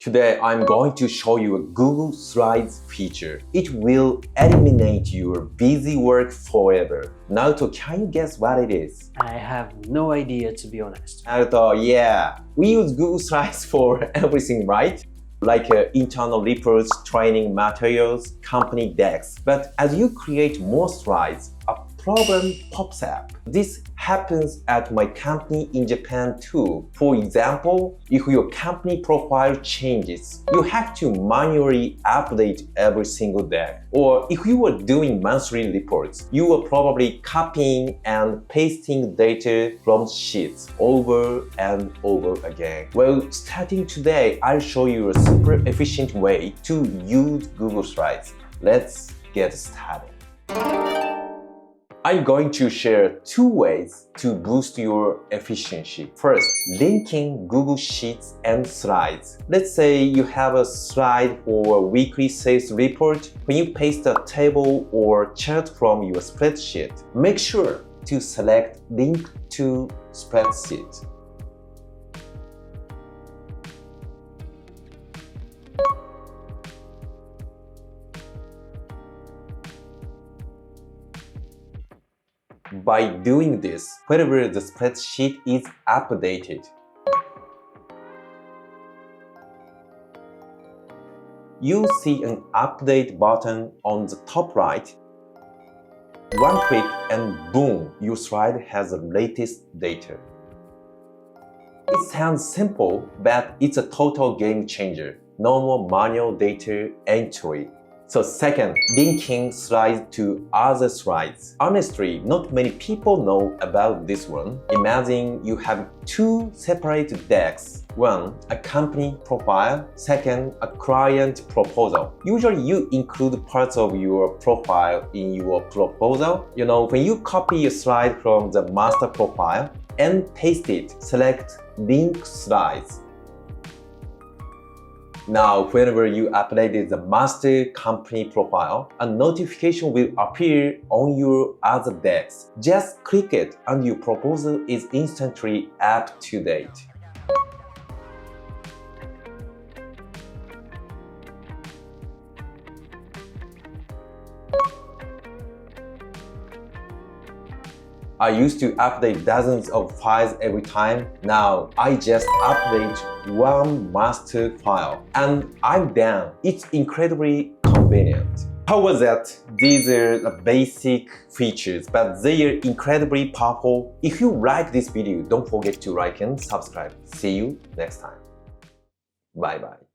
Today, I'm going to show you a Google Slides feature. It will eliminate your busy work forever. Naruto, can you guess what it is? I have no idea, to be honest. Naruto, yeah. We use Google Slides for everything, right? Like internal reports, training materials, company decks. But as you create more slides, a problem pops up. This happens at my company in Japan too. For example, if your company profile changes, you have to manually update every single deck. Or if you were doing monthly reports, you were probably copying and pasting data from sheets over and over again. Well, starting today, I'll show you a super efficient way to use Google Slides. Let's get started. I'm going to share two ways to boost your efficiency. First, linking Google Sheets and Slides. Let's say you have a slide for a weekly sales report. When you paste a table or chart from your spreadsheet, make sure to select Link to Spreadsheet. By doing this, whenever the spreadsheet is updated, you'll see an update button on the top right. One click and boom, your slide has the latest data. It sounds simple, but it's a total game changer. No more manual data entry. So second, linking slides to other slides. Honestly, not many people know about this one. Imagine you have two separate decks. One, a company profile. Second, a client proposal. Usually you include parts of your profile in your proposal. You know, when you copy a slide from the master profile and paste it, select Link Slides. Now, whenever you updated the master company profile, a notification will appear on your other decks. Just click it and your proposal is instantly up to date. I used to update dozens of files every time. Now I just update one master file and I'm done. It's incredibly convenient. How was that? These are the basic features, but they are incredibly powerful. If you like this video, don't forget to like and subscribe. See you next time. Bye bye.